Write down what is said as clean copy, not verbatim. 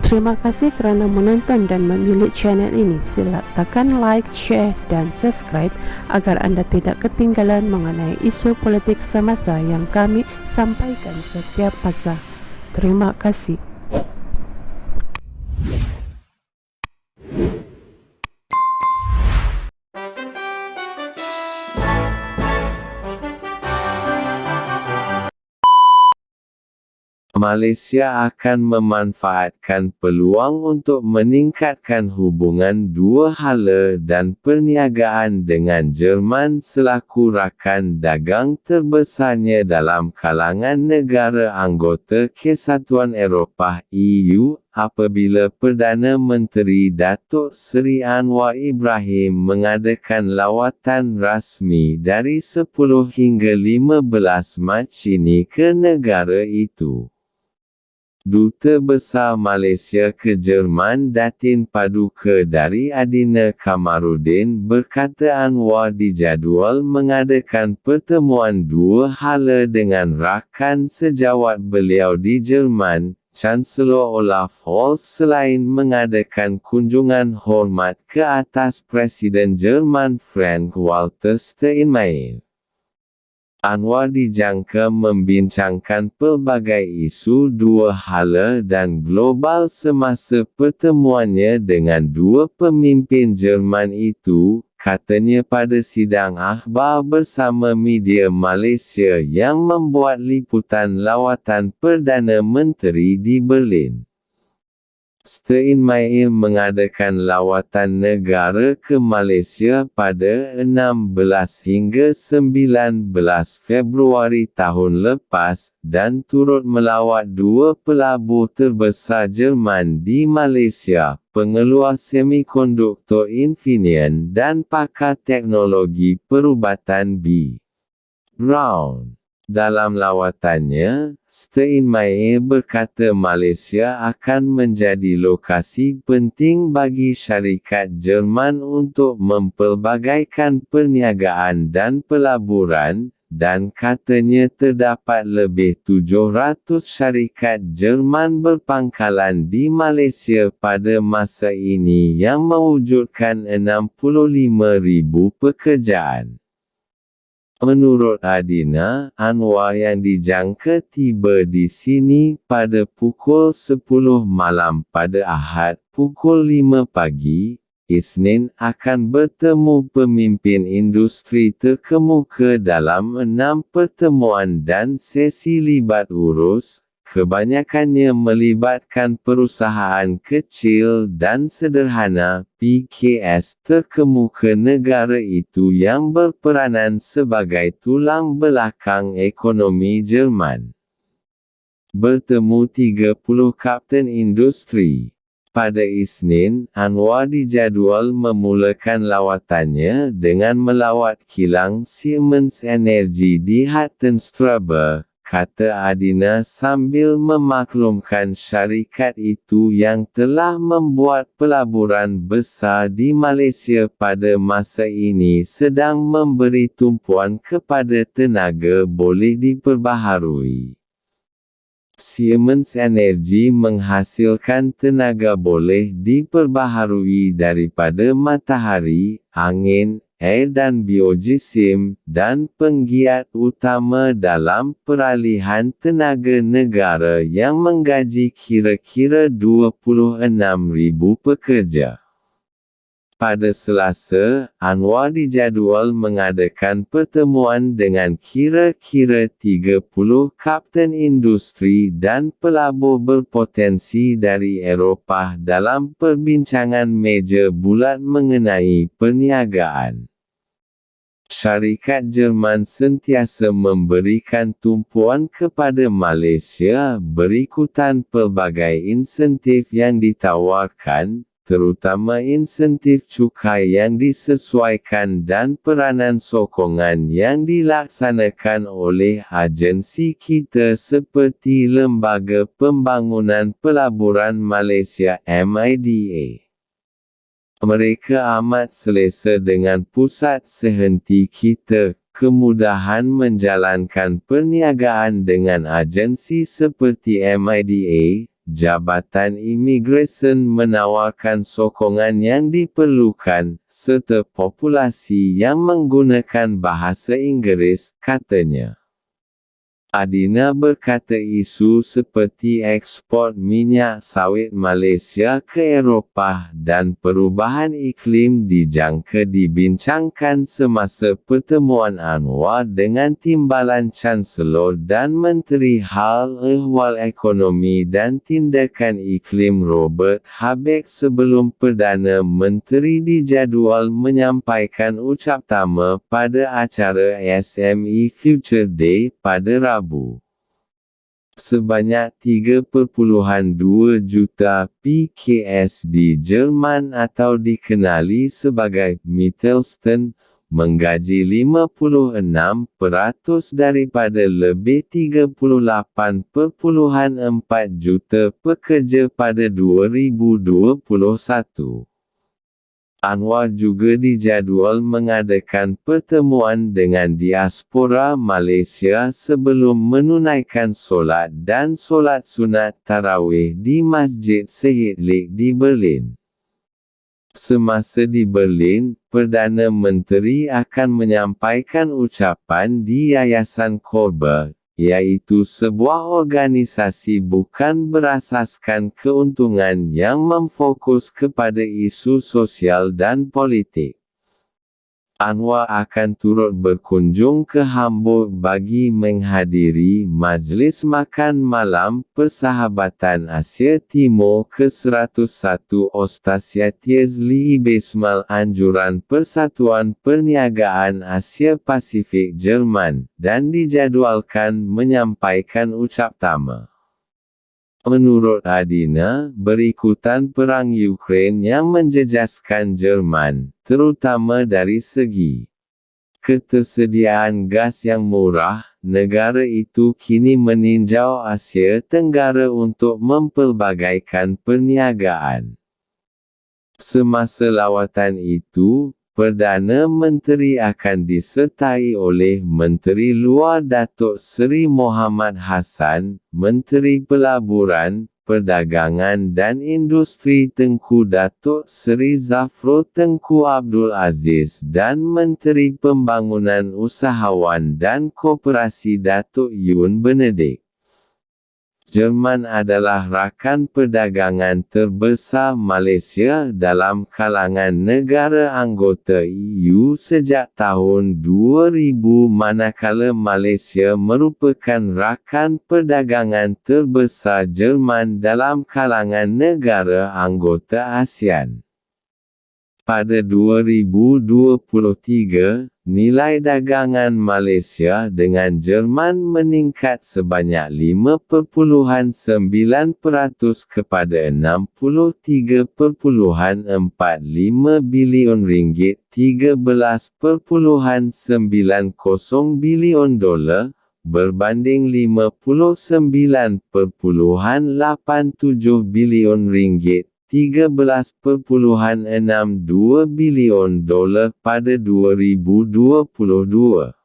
Terima kasih kerana menonton dan memilih channel ini. Sila tekan like, share dan subscribe agar anda tidak ketinggalan mengenai isu politik semasa yang kami sampaikan setiap masa. Terima kasih. Malaysia akan memanfaatkan peluang untuk meningkatkan hubungan dua hala dan perniagaan dengan Jerman selaku rakan dagang terbesarnya dalam kalangan negara anggota Kesatuan Eropah (EU) apabila Perdana Menteri Datuk Seri Anwar Ibrahim mengadakan lawatan rasmi dari 10 hingga 15 Mac ini ke negara itu. Duta Besar Malaysia ke Jerman Datin Paduka dari Adina Kamarudin berkata Anwar dijadual mengadakan pertemuan dua hala dengan rakan sejawat beliau di Jerman, Chancellor Olaf Scholz, selain mengadakan kunjungan hormat ke atas Presiden Jerman Frank-Walter Steinmeier. Anwar dijangka membincangkan pelbagai isu dua hala dan global semasa pertemuannya dengan dua pemimpin Jerman itu, katanya pada sidang akhbar bersama media Malaysia yang membuat liputan lawatan Perdana Menteri di Berlin. Steinmeier mengadakan lawatan negara ke Malaysia pada 16 hingga 19 Februari tahun lepas, dan turut melawat dua pelabur terbesar Jerman di Malaysia, pengeluar semikonduktor Infineon dan pakar teknologi perubatan B. Brown. Dalam lawatannya, Steinmeier berkata Malaysia akan menjadi lokasi penting bagi syarikat Jerman untuk mempelbagaikan perniagaan dan pelaburan, dan katanya terdapat lebih 700 syarikat Jerman berpangkalan di Malaysia pada masa ini yang mewujudkan 65,000 pekerjaan. Menurut Adina, Anwar yang dijangka tiba di sini pada pukul 10 malam pada Ahad pukul 5 pagi, Isnin, akan bertemu pemimpin industri terkemuka dalam 6 pertemuan dan sesi libat urus, kebanyakannya melibatkan perusahaan kecil dan sederhana (PKS) terkemuka negara itu yang berperanan sebagai tulang belakang ekonomi Jerman. Bertemu 30 kapten industri. Pada Isnin, Anwar dijadual memulakan lawatannya dengan melawat kilang Siemens Energy di Hartenstrabe, kata Adina sambil memaklumkan syarikat itu yang telah membuat pelaburan besar di Malaysia pada masa ini sedang memberi tumpuan kepada tenaga boleh diperbaharui. Siemens Energy menghasilkan tenaga boleh diperbaharui daripada matahari, angin, air dan biogeosim, dan penggiat utama dalam peralihan tenaga negara yang menggaji kira-kira 26,000 pekerja. Pada Selasa, Anwar dijadual mengadakan pertemuan dengan kira-kira 30 kapten industri dan pelabur berpotensi dari Eropah dalam perbincangan meja bulat mengenai perniagaan. Syarikat Jerman sentiasa memberikan tumpuan kepada Malaysia berikutan pelbagai insentif yang ditawarkan, terutama insentif cukai yang disesuaikan dan peranan sokongan yang dilaksanakan oleh agensi kita seperti Lembaga Pembangunan Pelaburan Malaysia (MIDA). Mereka amat selesa dengan pusat sehenti kita, kemudahan menjalankan perniagaan dengan agensi seperti MIDA, Jabatan Imigresen menawarkan sokongan yang diperlukan, serta populasi yang menggunakan bahasa Inggeris, katanya. Adina berkata isu seperti ekspor minyak sawit Malaysia ke Eropah dan perubahan iklim dijangka dibincangkan semasa pertemuan Anwar dengan Timbalan Chancellor dan Menteri Hal Ehwal Ekonomi dan Tindakan Iklim Robert Habeck sebelum Perdana Menteri dijadual menyampaikan ucap tama pada acara SME Future Day pada Rabu. Sebanyak 3,2 juta PKS di Jerman atau dikenali sebagai Mittelstand, menggaji 56% daripada lebih 38,4 juta pekerja pada 2021. Anwar juga dijadual mengadakan pertemuan dengan diaspora Malaysia sebelum menunaikan solat dan solat sunat tarawih di Masjid Syedlik di Berlin. Semasa di Berlin, Perdana Menteri akan menyampaikan ucapan di Yayasan Korba, iaitu sebuah organisasi bukan berasaskan keuntungan yang memfokus kepada isu sosial dan politik. Anwar akan turut berkunjung ke Hamburg bagi menghadiri Majlis Makan Malam Persahabatan Asia Timur ke-101 Ostasiaties Liebesmahl Anjuran Persatuan Perniagaan Asia Pasifik Jerman, dan dijadualkan menyampaikan ucap tama. Menurut Adina, berikutan perang Ukraine yang menjejaskan Jerman, terutama dari segi ketersediaan gas yang murah, negara itu kini meninjau Asia Tenggara untuk mempelbagaikan perniagaan. Semasa lawatan itu, Perdana Menteri akan disertai oleh Menteri Luar Datuk Seri Mohamad Hassan, Menteri Pelaburan, Perdagangan dan Industri Tengku Datuk Seri Zafrul Tengku Abdul Aziz dan Menteri Pembangunan Usahawan dan Koperasi Datuk Yun Benedik. Jerman adalah rakan perdagangan terbesar Malaysia dalam kalangan negara anggota EU sejak tahun 2000, manakala Malaysia merupakan rakan perdagangan terbesar Jerman dalam kalangan negara anggota ASEAN. Pada 2023, nilai dagangan Malaysia dengan Jerman meningkat sebanyak 5,9% kepada RM63.45 bilion, $13.90 bilion, berbanding RM59.87 bilion, $13.62 bilion pada 2022.